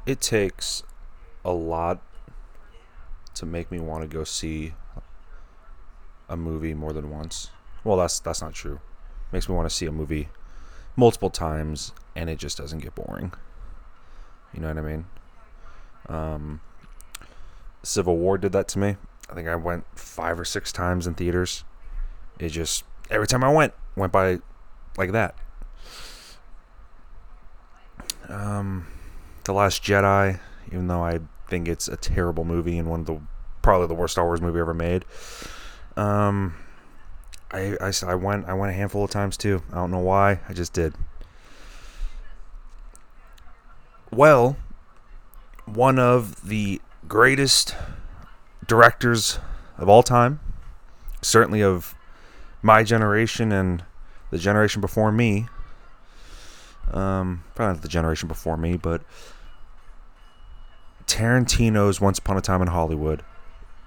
It takes a lot to make me want to go see a movie more than once. Well, that's not true. It makes me want to see a movie multiple times, and it just doesn't get boring. You know what I mean? Um, Civil War did that to me. I think I went 5 or 6 times in theaters. It just every time I went by like that. The Last Jedi, even though I think it's a terrible movie and one of the probably the worst Star Wars movie ever made. Um, I went a handful of times too. I don't know why. I just did. Well, one of the greatest directors of all time, certainly of my generation and the generation before me. Probably not the generation before me, but Tarantino's Once Upon a Time in Hollywood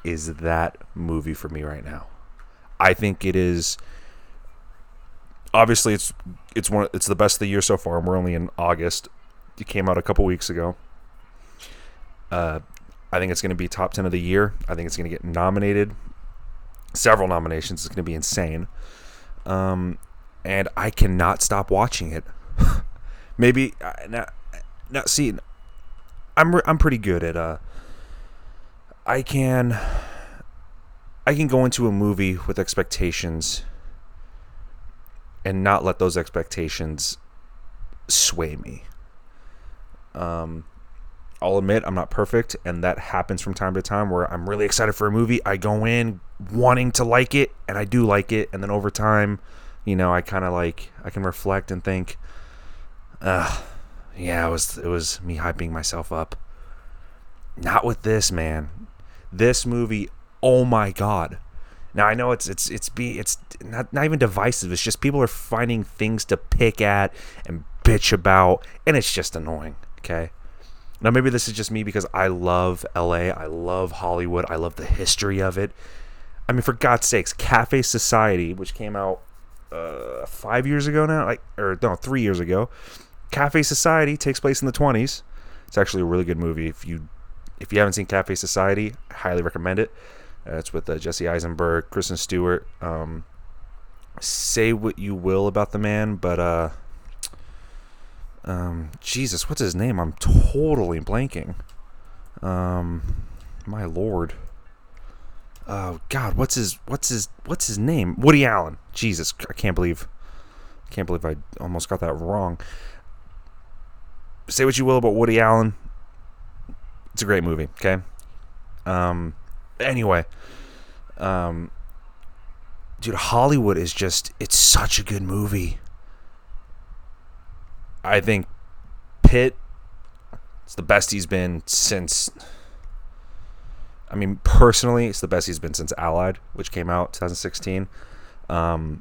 is that movie for me right now. I think it is. Obviously, it's the best of the year so far, and we're only in August. It came out a couple weeks ago. Uh, I think it's going to be top 10 of the year. I think it's going to get nominated, several nominations. It's going to be insane. And I cannot stop watching it. Maybe now see, I'm pretty good at I can I can go into a movie with expectations and not let those expectations sway me. I'll admit I'm not perfect, and that happens from time to time where I'm really excited for a movie. I go in wanting to like it, and I do like it, and then over time, I kind of I can reflect and think, yeah, it was me hyping myself up. Not with this, man. This movie, oh my god. Now I know it's not even divisive. It's just people are finding things to pick at and bitch about, and it's just annoying. Okay. Now maybe this is just me because I love LA, I love Hollywood, I love the history of it. I mean, for God's sakes, Cafe Society, which came out 5 years ago now, or no, 3 years ago. Cafe Society takes place in the 20s. It's actually a really good movie. If you haven't seen Cafe Society, I highly recommend it. It's with Jesse Eisenberg, Kristen Stewart. Say what you will about the man, but Jesus, what's his name? I'm totally blanking. My lord. Oh God, what's his name? Woody Allen. Jesus, I can't believe I almost got that wrong. Say what you will about Woody Allen. It's a great movie. Okay. Anyway, dude, Hollywood is it's such a good movie. I think Pitt, it's the best he's been since. I mean, personally, it's the best he's been since Allied, which came out 2016. But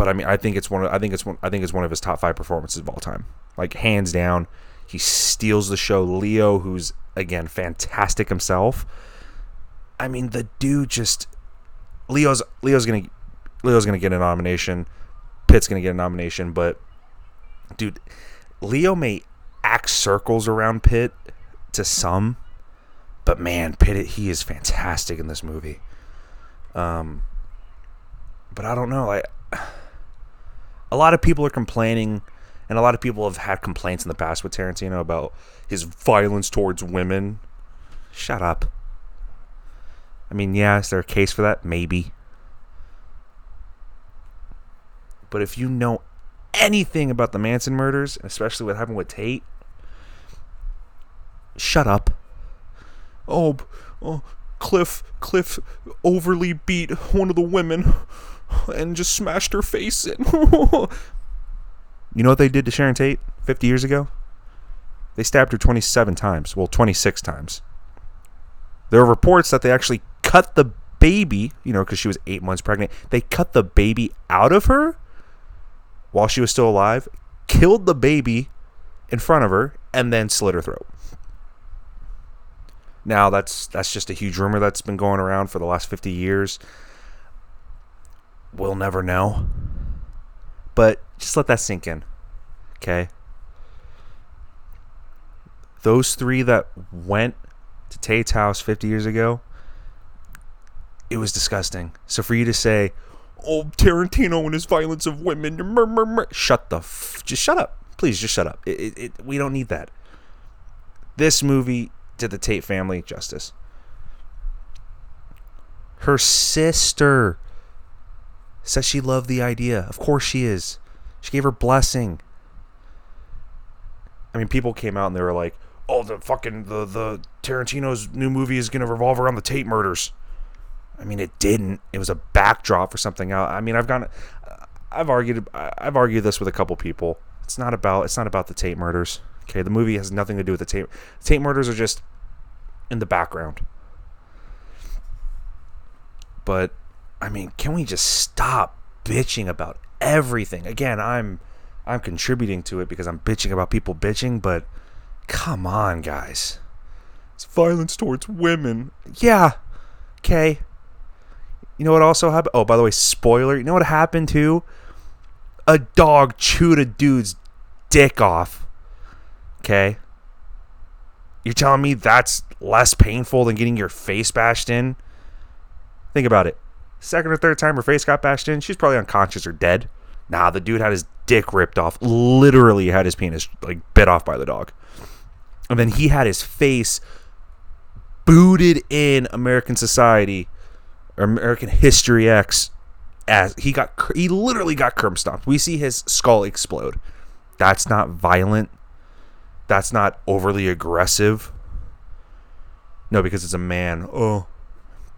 I mean, I think it's one of his top 5 performances of all time. Like hands down, he steals the show. Leo, who's again fantastic himself. I mean, the dude just Leo's gonna get a nomination. Pitt's gonna get a nomination, but dude, Leo may act circles around Pitt to some, but man, Pitt, he is fantastic in this movie. But I don't know. A lot of people are complaining, and a lot of people have had complaints in the past with Tarantino about his violence towards women. Shut up. I mean, yeah, is there a case for that? Maybe. But if you know anything about the Manson murders, especially what happened with Tate, shut up. Oh, Cliff overly beat one of the women and just smashed her face in. You know what they did to Sharon Tate 50 years ago? They stabbed her 27 times. Well, 26 times. There are reports that they actually cut the baby, because she was 8 months pregnant. They cut the baby out of her while she was still alive, killed the baby in front of her, and then slit her throat. Now, that's just a huge rumor that's been going around for the last 50 years. We'll never know. But just let that sink in. Okay? those three that went to Tate's house 50 years ago, it was disgusting. So for you to say, oh, Tarantino and his violence of women, just shut up. Please, just shut up. We don't need that. This movie did the Tate family justice. Her sister says she loved the idea. Of course she is. She gave her blessing. I mean, people came out and they were like, oh, the Tarantino's new movie is going to revolve around the Tate murders. I mean, it didn't. It was a backdrop for something else. I mean, I've argued this with a couple people. It's not about the Tate murders. Okay, the movie has nothing to do with the Tate. The Tate murders are just in the background. But I mean, can we just stop bitching about everything? Again, I'm contributing to it because I'm bitching about people bitching, but come on, guys. It's violence towards women. Yeah. Okay. You know what also happened? Oh, by the way, spoiler. You know what happened too? A dog chewed a dude's dick off. Okay? You're telling me that's less painful than getting your face bashed in? Think about it. Second or third time her face got bashed in, she's probably unconscious or dead. Nah, the dude had his dick ripped off. Literally had his penis bit off by the dog. And then he had his face booted in American Society or American History X as he literally got curb stomped. We see his skull explode. That's not violent. That's not overly aggressive. No, because it's a man. Oh,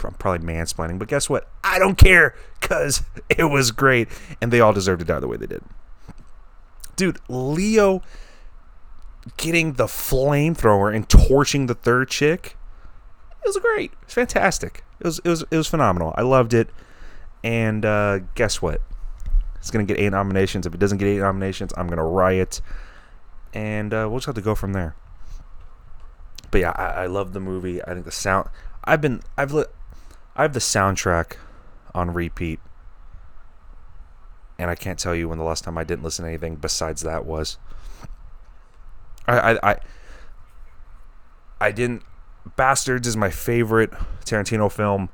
I'm probably mansplaining, but guess what? I don't care because it was great and they all deserve to die the way they did. Dude, Leo getting the flamethrower and torching the third chick, it was great. It was fantastic. It was phenomenal. I loved it. And guess what? It's going to get 8 nominations. If it doesn't get 8 nominations, I'm going to riot. And we'll just have to go from there. But yeah, I love the movie. I think the sound. I have the soundtrack on repeat, and I can't tell you when the last time I didn't listen to anything besides that was. I didn't. Bastards is my favorite Tarantino film.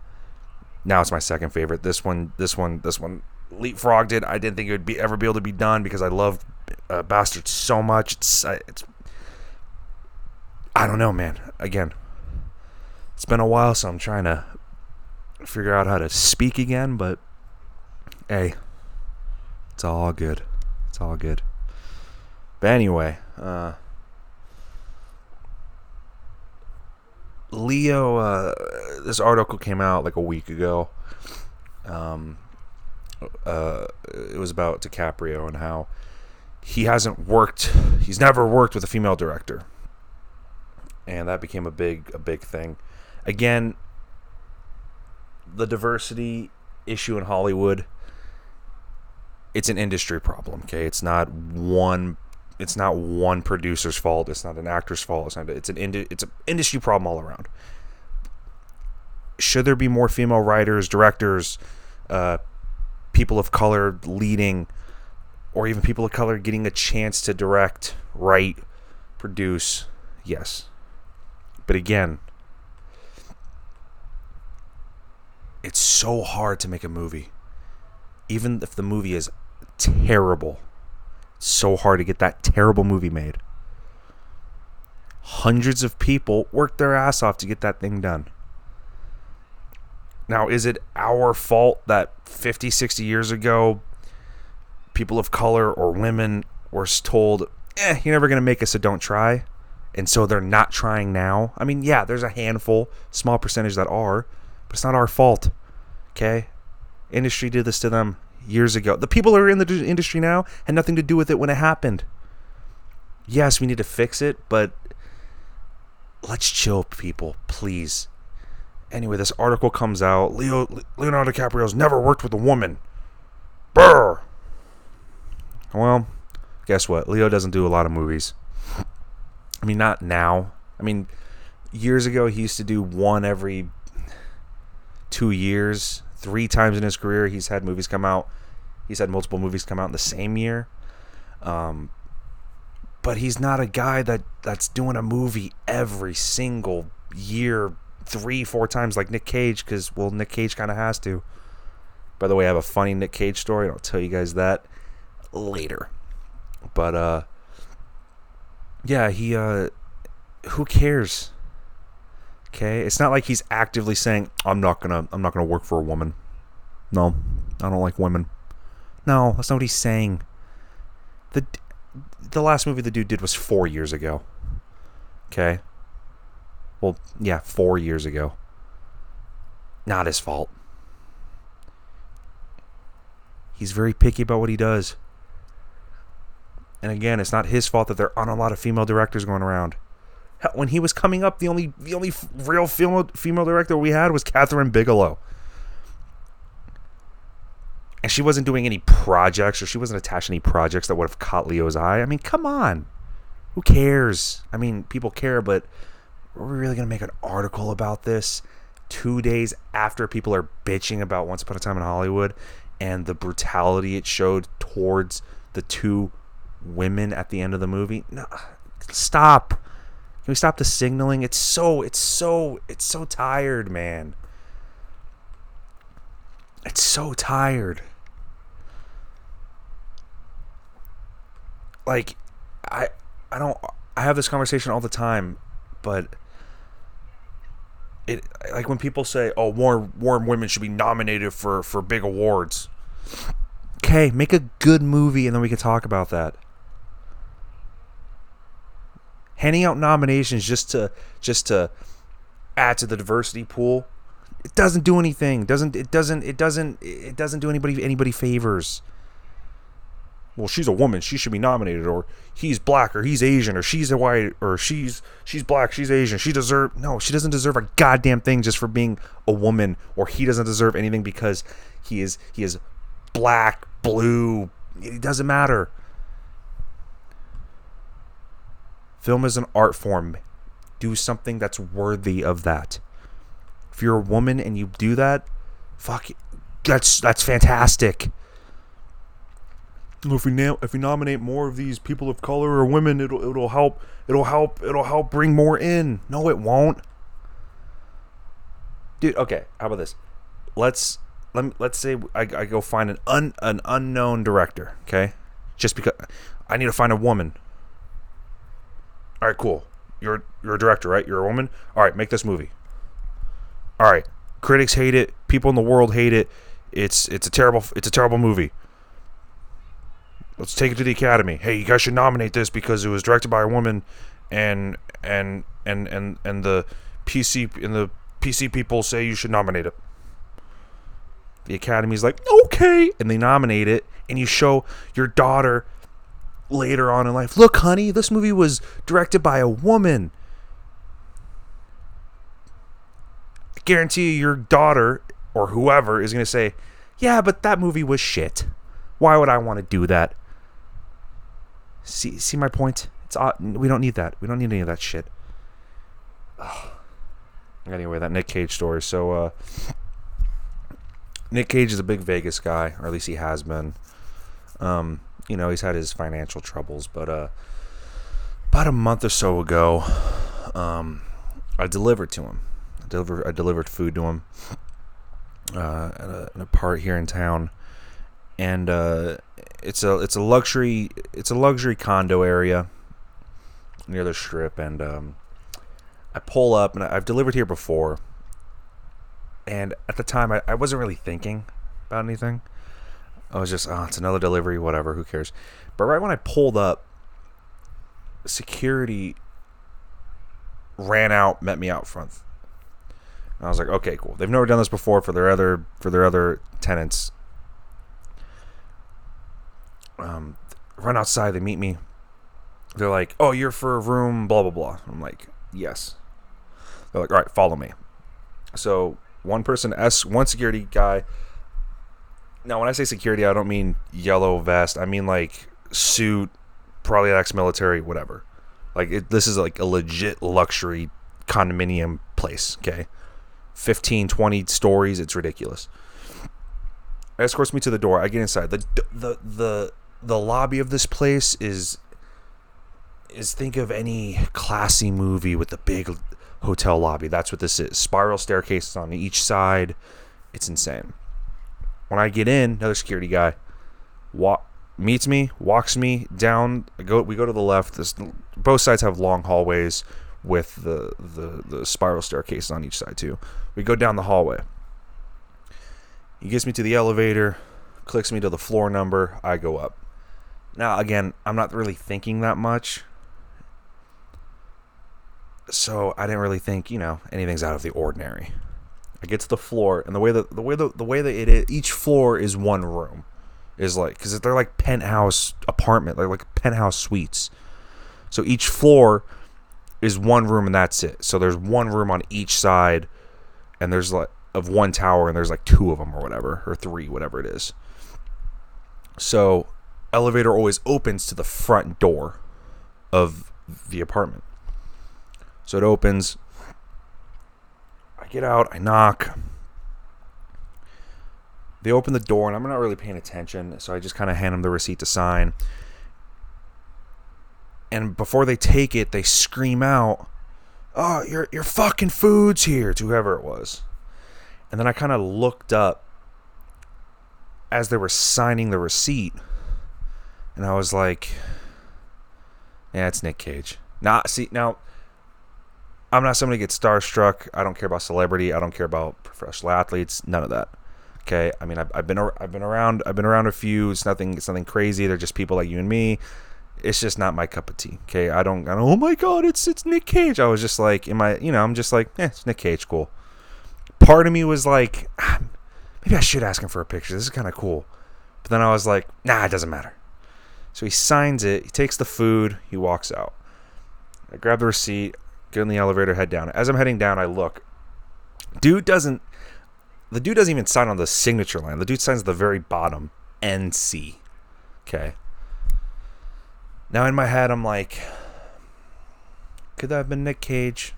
Now it's my second favorite. This one leapfrogged it. I didn't think it would ever be able to be done because I love Bastards so much. It's I don't know, man. Again, it's been a while, so I'm trying to figure out how to speak again, but hey, it's all good. It's all good. But anyway, Leo, this article came out like a week ago. It was about DiCaprio and how he's never worked with a female director. And that became a big thing. Again, the diversity issue in Hollywood, it's an industry problem, okay? It's not one producer's fault. It's not an actor's fault. It's an industry problem all around. Should there be more female writers, directors, people of color leading, or even people of color getting a chance to direct, write, produce? Yes. But again, it's so hard to make a movie. Even if the movie is terrible, it's so hard to get that terrible movie made. Hundreds of people worked their ass off to get that thing done. Now, is it our fault that 50, 60 years ago, people of color or women were told, you're never going to make it, so don't try? And so they're not trying now? I mean, yeah, there's a handful, small percentage that are, but it's not our fault. Okay? Industry did this to them years ago. The people who are in the industry now had nothing to do with it when it happened. Yes, we need to fix it, but let's chill, people, please. Anyway, this article comes out. Leonardo DiCaprio's never worked with a woman. Brr. Well, guess what? Leo doesn't do a lot of movies. I mean, not now. I mean, years ago, he used to do one every 2 years. 3 times in his career, he's had movies come out. He's had multiple movies come out in the same year. But but he's not a guy that's doing a movie every single year, 3-4 times like Nick Cage, because, well, Nick Cage kind of has to. By the way, I have a funny Nick Cage story, and I'll tell you guys that later. But yeah, he who cares? Okay, it's not like he's actively saying, I'm not gonna work for a woman. No, I don't like women. No, that's not what he's saying. The last movie the dude did was 4 years ago. Okay? Well, yeah, 4 years ago. Not his fault. He's very picky about what he does. And again, it's not his fault that there aren't a lot of female directors going around. Hell, when he was coming up, the only real female director we had was Catherine Bigelow. And she wasn't doing any projects, or she wasn't attached to any projects that would have caught Leo's eye. I mean, come on. Who cares? I mean, people care, but are we really going to make an article about this 2 days after people are bitching about Once Upon a Time in Hollywood and the brutality it showed towards the two women at the end of the movie? No, stop. Can we stop the signaling? It's so tired, man. It's so tired. Like, I have this conversation all the time, but it, like, when people say, "Oh, more women should be nominated for big awards." Okay, make a good movie and then we can talk about that. Handing out nominations just to add to the diversity pool, it doesn't do anything. It doesn't do anybody favors. Well, she's a woman, she should be nominated, or he's black, or he's Asian, or she's a white, or she's black, she's Asian. She doesn't deserve a goddamn thing just for being a woman, or he doesn't deserve anything because he is black, blue. It doesn't matter. Film is an art form. Do something that's worthy of that. If you're a woman and you do that, fuck it, that's fantastic. If we nominate more of these people of color or women, it'll help bring more in. No, it won't. Dude, okay, how about this? Let's say I go find an unknown director, okay? Just because I need to find a woman. All right, cool. You're a director, right? You're a woman. All right, make this movie. All right, critics hate it. People in the world hate it. It's a terrible movie. Let's take it to the Academy. Hey, you guys should nominate this because it was directed by a woman, and the PC people say you should nominate it. The Academy's like, okay, and they nominate it, and you show your daughter later on in life, look, honey, this movie was directed by a woman. I guarantee you your daughter or whoever is going to say, yeah, but that movie was shit. Why would I want to do that? See my point? We don't need that. We don't need any of that shit. Ugh. Anyway, that Nick Cage story. So, Nick Cage is a big Vegas guy, or at least he has been. He's had his financial troubles, but about a month or so ago, I delivered to him. I delivered food to him in a part here in town, and it's a luxury condo area near the Strip, and I pull up, and I've delivered here before, and at the time I wasn't really thinking about anything. I was just, it's another delivery, whatever, who cares? But right when I pulled up, security ran out, met me out front. And I was like, okay, cool. They've never done this before for their other tenants. Run outside, they meet me. They're like, oh, you're for room blah blah blah. I'm like, yes. They're like, all right, follow me. So one security guy. Now, when I say security, I don't mean yellow vest. I mean like suit, probably ex-military, whatever. Like this is like a legit luxury condominium place. Okay, 15, 20 stories. It's ridiculous. Escorts me to the door. I get inside. The lobby of this place is is think of any classy movie with a big hotel lobby. That's what this is. Spiral staircases on each side. It's insane. When I get in, another security guy meets me, walks me down. We go to the left. Both sides have long hallways with the spiral staircases on each side too. We go down the hallway. He gets me to the elevator, clicks me to the floor number. I go up. Now, again, I'm not really thinking that much, so I didn't really think, anything's out of the ordinary. I get to the floor, and the way that it is, each floor is one room, because they're like penthouse apartment, like penthouse suites. So each floor is one room, and that's it. So there's one room on each side, and there's of one tower, and there's two of them or whatever, or three, whatever it is. So elevator always opens to the front door of the apartment. So it opens. I get out. I knock. They open the door, and I'm not really paying attention, so I just kind of hand them the receipt to sign. And before they take it, they scream out, "Oh, your fucking food's here," to whoever it was. And then I kind of looked up as they were signing the receipt, and I was like, yeah, it's Nick Cage. Now, I'm not somebody who gets starstruck. I don't care about celebrity. I don't care about professional athletes. None of that. Okay. I mean, I've been around a few. It's nothing crazy. They're just people like you and me. It's just not my cup of tea. Okay. I don't. Oh my God, it's Nick Cage. I was just like, I'm just like, it's Nick Cage. Cool. Part of me was like, maybe I should ask him for a picture. This is kind of cool. But then I was like, nah, it doesn't matter. So he signs it. He takes the food. He walks out. I grab the receipt, get in the elevator, head down. As I'm heading down, I look. The dude doesn't even sign on the signature line. The dude signs at the very bottom, NC. Okay. Now in my head, I'm like, could that have been Nick Cage?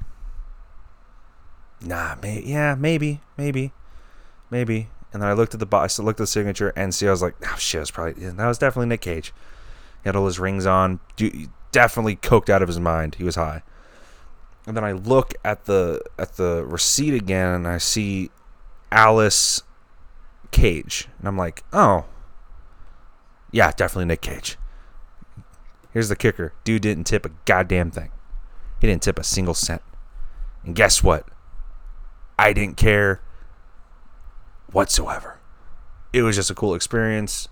Nah, maybe. And then I looked at the signature, NC. I was like, oh shit, that was definitely Nick Cage. He had all his rings on. Dude, definitely coked out of his mind. He was high. And then I look at the receipt again, and I see Alice Cage, and I'm like, oh, yeah, definitely Nick Cage. Here's the kicker: dude didn't tip a goddamn thing. He didn't tip a single cent. And guess what? I didn't care whatsoever. It was just a cool experience.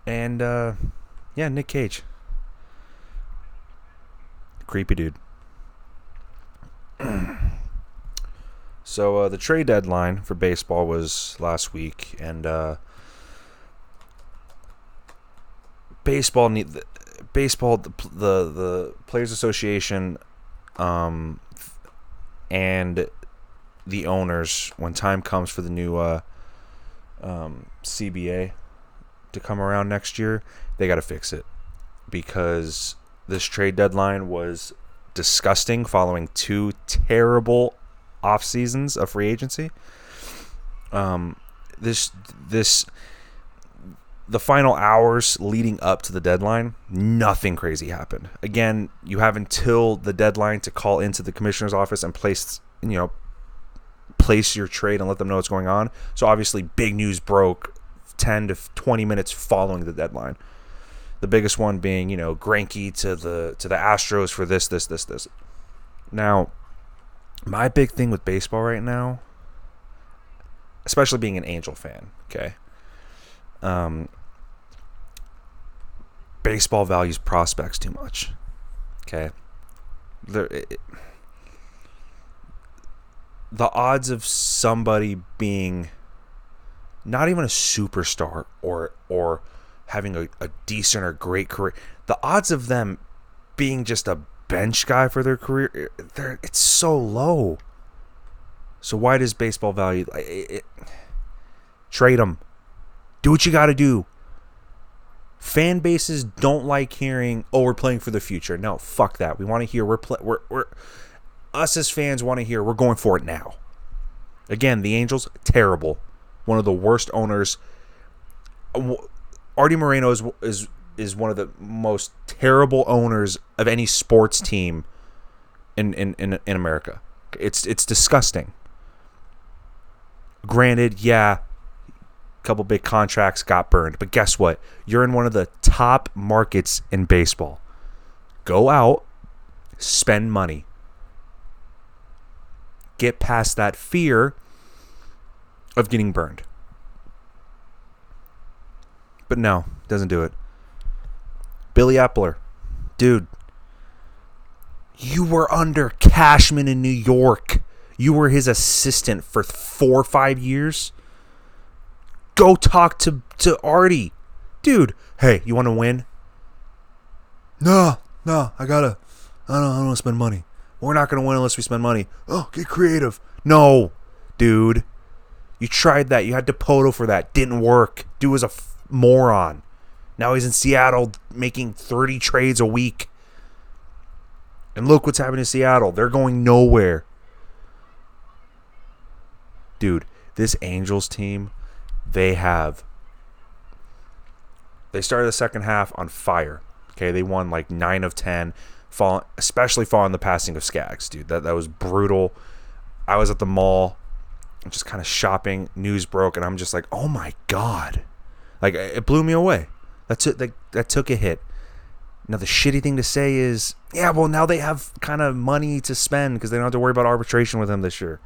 And yeah, Nick Cage, creepy dude. So the trade deadline for baseball was last week, and the Players Association and the owners, when time comes for the new CBA to come around next year, they got to fix it, because this trade deadline was disgusting following two terrible off seasons of free agency. The final hours leading up to the deadline, nothing crazy happened. Again, you have until the deadline to call into the commissioner's office and place your trade and let them know what's going on. So obviously big news broke 10 to 20 minutes following the deadline. The biggest one being, Greinke to the Astros for this. Now, my big thing with baseball right now, especially being an Angel fan, okay, baseball values prospects too much, okay. The odds of somebody being not even a superstar or having a decent or great career, the odds of them being just a bench guy for their career, it's so low. So why does baseball value trade them? Do what you got to do. Fan bases don't like hearing, "Oh, we're playing for the future." No, fuck that. We want to hear we're us as fans want to hear we're going for it now. Again, the Angels, terrible. One of the worst owners. Artie Moreno is is one of the most terrible owners of any sports team in America. It's disgusting. Granted, yeah, a couple big contracts got burned, but guess what? You're in one of the top markets in baseball. Go out, spend money. Get past that fear of getting burned. But no, doesn't do it. Billy Epler, dude, you were under Cashman in New York. You were his assistant for 4 or 5 years. Go talk to Artie. Dude, hey, you want to win? No, I don't want to spend money. We're not going to win unless we spend money. Oh, get creative. No, dude. You tried that. You had Dipoto for that. Didn't work. Dude was a moron. Now he's in Seattle making 30 trades a week. And look what's happening in Seattle. They're going nowhere. Dude, this Angels team, they started the second half on fire. Okay, they won like 9 of 10, especially following the passing of Skaggs, dude. That was brutal. I was at the mall, just kind of shopping. News broke, and I'm just like, oh my God. Like, it blew me away. That took a hit. Now, the shitty thing to say is, yeah, well, now they have kind of money to spend because they don't have to worry about arbitration with him this year.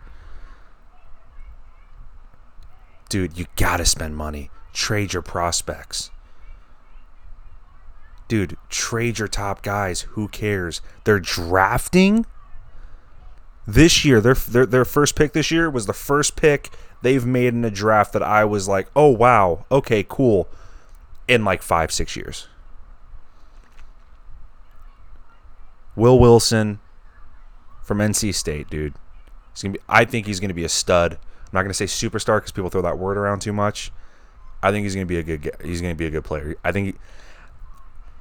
Dude, you got to spend money. Trade your prospects. Dude, trade your top guys. Who cares? They're drafting this year. Their first pick this year was the first pick they've made in a draft that I was like, oh, wow. Okay, cool. In like 5-6 years. Will Wilson from NC State, dude. I think he's going to be a stud. I'm not going to say superstar because people throw that word around too much. I think he's going to be a good. He's going to be a good player. I think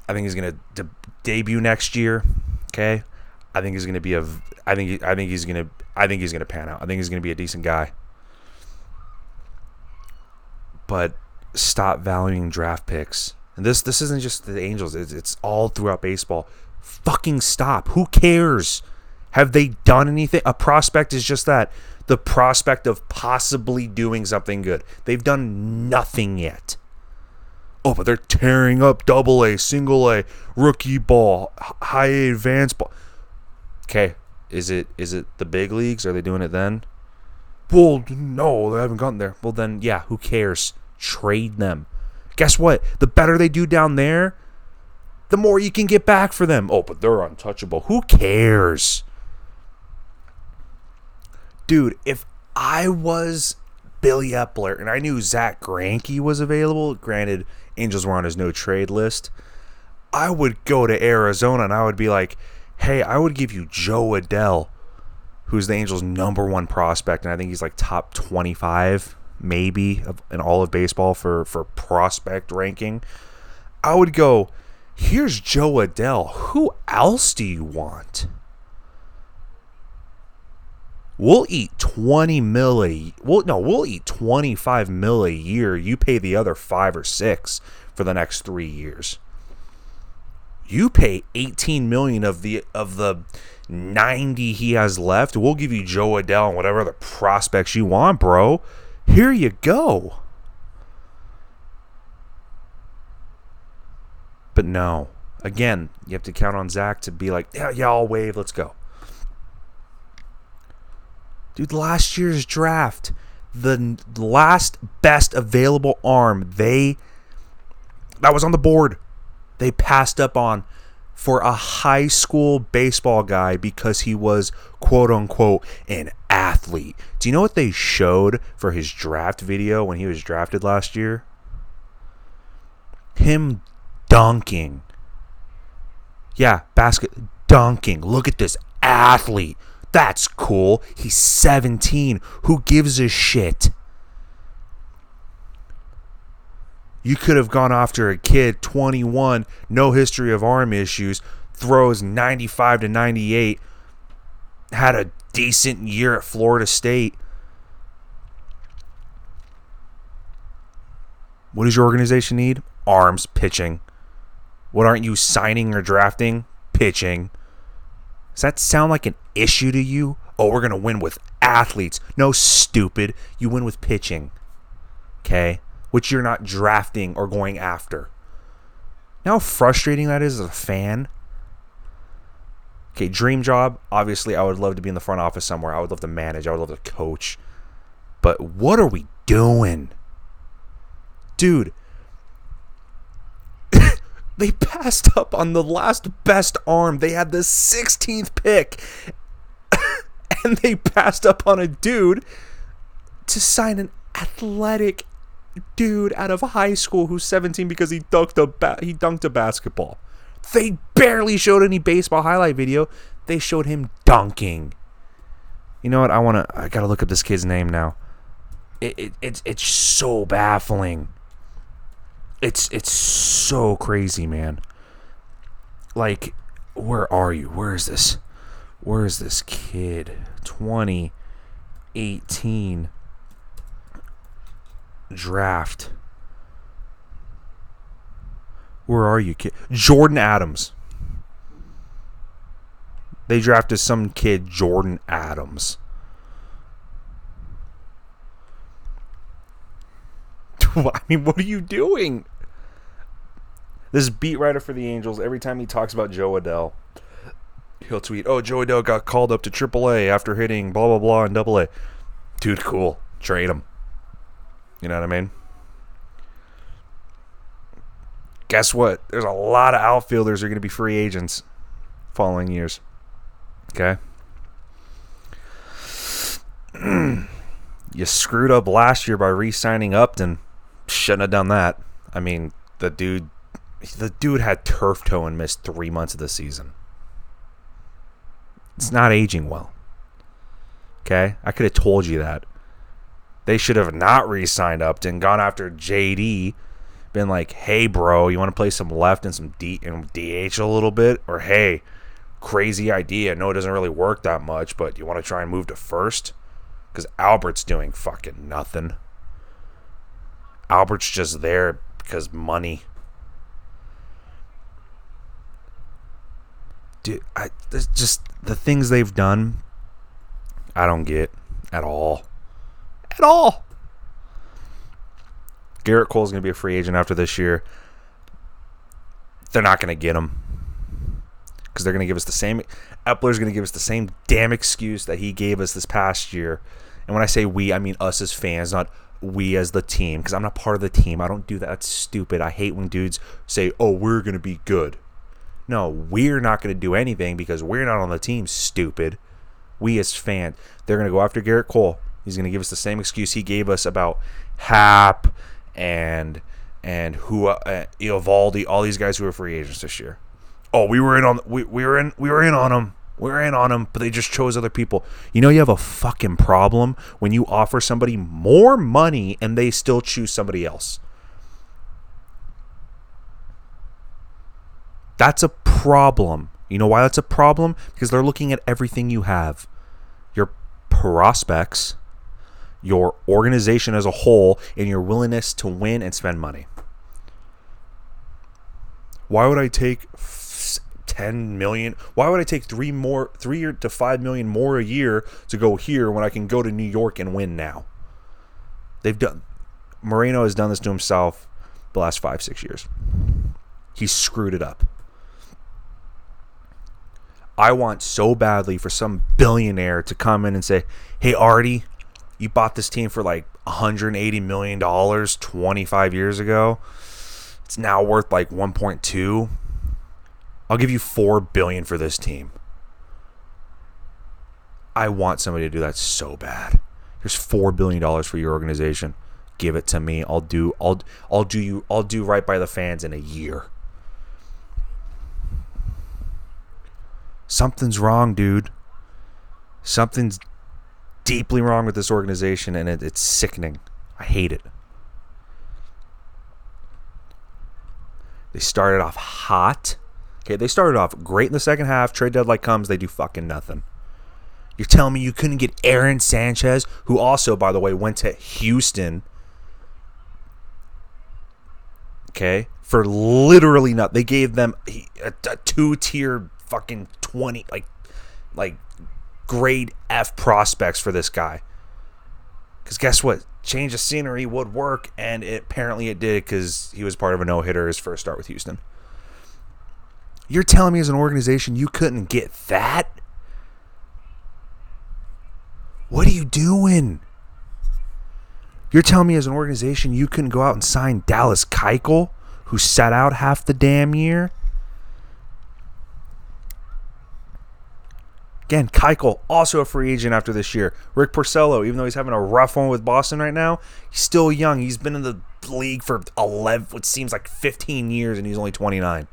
he's going to debut next year. Okay. I think he's going to be I think he's going to pan out. I think he's going to be a decent guy. But stop valuing draft picks. And this isn't just the Angels. It's all throughout baseball. Fucking stop. Who cares? Have they done anything? A prospect is just that. The prospect of possibly doing something good. They've done nothing yet. Oh, but they're tearing up AA, single A, rookie ball, high A advanced ball. Okay, is it the big leagues? Are they doing it then? Well, no, they haven't gotten there. Well, then, yeah, who cares? Trade them. Guess what? The better they do down there, the more you can get back for them. Oh, but they're untouchable. Who cares? Dude, if I was Billy Epler and I knew Zach Greinke was available, granted, Angels were on his no-trade list, I would go to Arizona and I would be like, hey, I would give you Joe Adell, who's the Angels' #1 prospect, and I think he's like top 25, maybe, in all of baseball for prospect ranking. I would go, here's Joe Adell. Who else do you want? We'll eat we'll eat $25 million a year. You pay the other 5 or 6 for the next 3 years. You pay $18 million of the 90 he has left. We'll give you Joe Adell and whatever other prospects you want, bro. Here you go. But no. Again, you have to count on Zach to be like, yeah, I'll wave. Let's go. Dude, last year's draft, the last best available arm that was on the board, they passed up on for a high school baseball guy because he was, quote unquote, an athlete. Do you know what they showed for his draft video when he was drafted last year? Him dunking. Yeah, dunking. Look at this athlete. That's cool. He's 17. Who gives a shit? You could have gone after a kid, 21, no history of arm issues, throws 95 to 98, had a decent year at Florida State. What does your organization need? Arms, pitching. What aren't you signing or drafting? Pitching. Does that sound like an issue to you? Oh, we're going to win with athletes. No, stupid. You win with pitching. Okay? Which you're not drafting or going after. You know how frustrating that is as a fan? Okay, dream job. Obviously, I would love to be in the front office somewhere. I would love to manage. I would love to coach. But what are we doing? Dude. They passed up on the last best arm. They had the 16th pick. And they passed up on a dude to sign an athletic dude out of high school who's 17 because he dunked a basketball. They barely showed any baseball highlight video. They showed him dunking. You know what? I gotta look up this kid's name now. It's so baffling. It's so crazy, man. Like, where are you? Where is this? Where is this kid? 2018 draft. Where are you, kid? Jordan Adams. They drafted some kid, Jordan Adams. I mean, what are you doing? This beat writer for the Angels, every time he talks about Joe Adell, he'll tweet, "Oh, Joe Adell got called up to AAA after hitting blah, blah, blah in AA." Dude, cool. Trade him. You know what I mean? Guess what? There's a lot of outfielders who are going to be free agents following years. Okay? You screwed up last year by re-signing Upton. Shouldn't have done that. I mean, the dude had turf toe and missed 3 months of the season. It's not aging well. Okay? I could have told you that. They should have not re-signed Upton, gone after JD, been like, "Hey, bro, you want to play some left and some DH a little bit? Or, hey, crazy idea. No, it doesn't really work that much, but you want to try and move to first?" Because Albert's doing fucking nothing. Albert's just there because money. Dude, just the things they've done, I don't get at all. At all. Garrett Cole's going to be a free agent after this year. They're not going to get him. Because they're going to give us the same... Epler's going to give us the same damn excuse that he gave us this past year. And when I say we, I mean us as fans, not we as the team. Because I'm not part of the team. I don't do that. That's stupid. I hate when dudes say, "Oh, we're going to be good." No, we're not going to do anything because we're not on the team, stupid. We as fans. They're going to go after Garrett Cole. He's going to give us the same excuse he gave us about Hap and who Eovaldi, all these guys who are free agents this year. Oh, we were in on them. We're in on them, but they just chose other people. You know you have a fucking problem when you offer somebody more money and they still choose somebody else. That's a problem. You know why that's a problem? Because they're looking at everything you have. Your prospects, your organization as a whole, and your willingness to win and spend money. Why would I take 10 million? Why would I take 3 to 5 million more a year to go here when I can go to New York and win now? Moreno has done this to himself the last 5-6 years. He's screwed it up. I want so badly for some billionaire to come in and say, "Hey, Artie, you bought this team for like $180 million 25 years ago. It's now worth like 1.2. I'll give you $4 billion for this team." I want somebody to do that so bad. Here's $4 billion for your organization. Give it to me. I'll do right by the fans in a year. Something's wrong, dude. Something's deeply wrong with this organization, and it's sickening. I hate it. They started off hot. Okay, they started off great in the second half. Trade deadline comes, they do fucking nothing. You're telling me you couldn't get Aaron Sanchez, who also, by the way, went to Houston. Okay, for literally nothing. They gave them a 2-tier fucking 20 like grade F prospects for this guy. Because guess what? Change of scenery would work, and apparently it did because he was part of a no-hitter his first start with Houston. You're telling me as an organization you couldn't get that? What are you doing? You're telling me as an organization you couldn't go out and sign Dallas Keuchel, who sat out half the damn year? Again, Keuchel, also a free agent after this year. Rick Porcello, even though he's having a rough one with Boston right now, he's still young. He's been in the league for 11, what seems like 15 years, and he's only 29.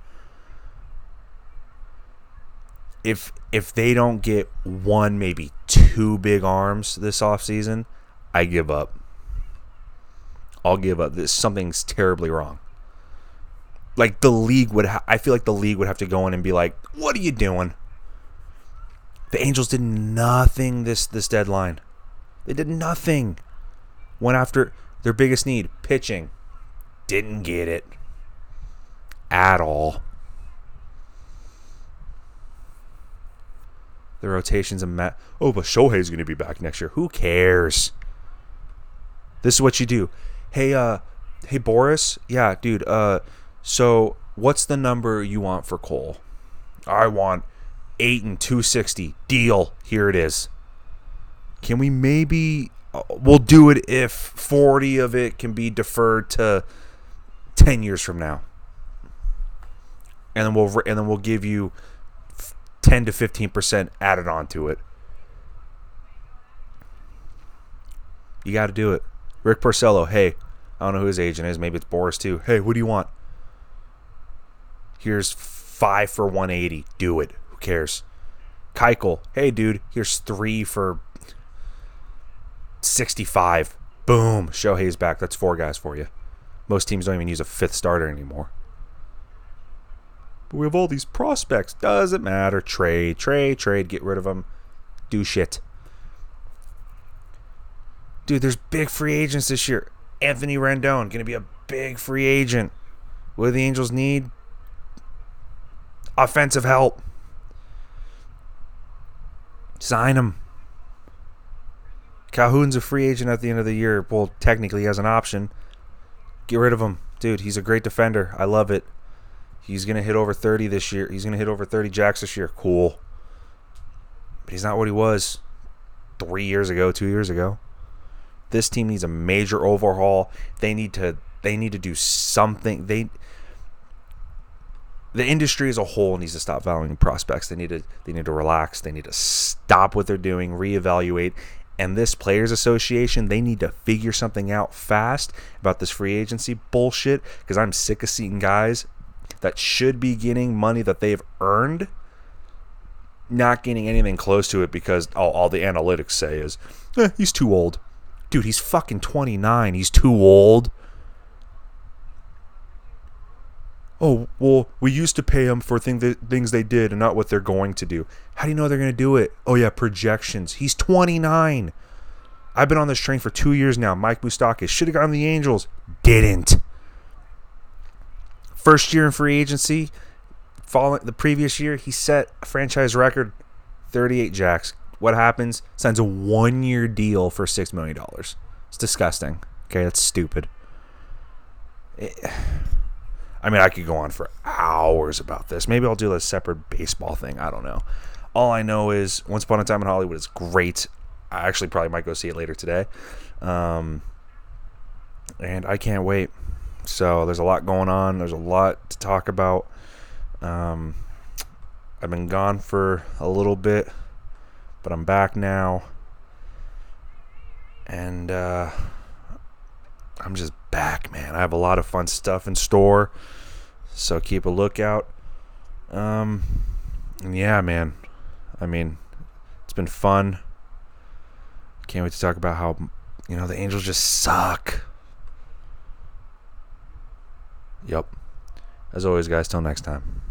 If they don't get one, maybe two big arms this offseason, I give up. I'll give up. Something's terribly wrong. Like the league would, I feel like the league would have to go in and be like, "What are you doing?" The Angels did nothing this deadline. They did nothing. Went after their biggest need, pitching. Didn't get it at all. The rotations of Matt. Oh, but Shohei's going to be back next year. Who cares? This is what you do. Hey Boris. Yeah, dude. So what's the number you want for Cole? I want 8 and 260. Deal. Here it is. Can we maybe? We'll do it if 40 of it can be deferred to 10 years from now, and then we'll give you 10 to 15% added onto it. You got to do it. Rick Porcello, hey, I don't know who his agent is. Maybe it's Boris too. Hey, what do you want? Here's 5 for 180. Do it. Who cares? Keuchel, hey, dude, here's 3 for 65. Boom. Shohei's back. That's 4 guys for you. Most teams don't even use a 5th starter anymore. But we have all these prospects. Doesn't matter. Trade. Get rid of them. Do shit. Dude, there's big free agents this year. Anthony Rendon, going to be a big free agent. What do the Angels need? Offensive help. Sign him. Calhoun's a free agent at the end of the year. Well, technically he has an option. Get rid of him. Dude, he's a great defender. I love it. He's going to hit over 30 this year. He's going to hit over 30 jacks this year. Cool. But he's not what he was 2 years ago. This team needs a major overhaul. They need to do something. The industry as a whole needs to stop valuing prospects. They need to relax. They need to stop what they're doing, reevaluate. And this Players Association, they need to figure something out fast about this free agency bullshit, because I'm sick of seeing guys that should be getting money that they've earned not getting anything close to it because all the analytics say is, he's too old. Dude, he's fucking 29. He's too old. Oh, well, we used to pay him for things they did and not what they're going to do. How do you know they're going to do it? Oh, yeah, projections. He's 29. I've been on this train for 2 years now. Mike Moustakas should have gotten the Angels. Didn't. First year in free agency, following the previous year, he set a franchise record, 38 jacks. What happens? Signs a 1-year deal for $6 million. It's disgusting. Okay, that's stupid. I could go on for hours about this. Maybe I'll do a separate baseball thing. I don't know. All I know is Once Upon a Time in Hollywood is great. I actually probably might go see it later today. And I can't wait. So there's a lot going on. There's a lot to talk about. I've been gone for a little bit, but I'm back now. And I'm just back, man. I have a lot of fun stuff in store, so keep a lookout. Yeah, man. It's been fun. Can't wait to talk about how, the Angels just suck. Yep. As always, guys, till next time.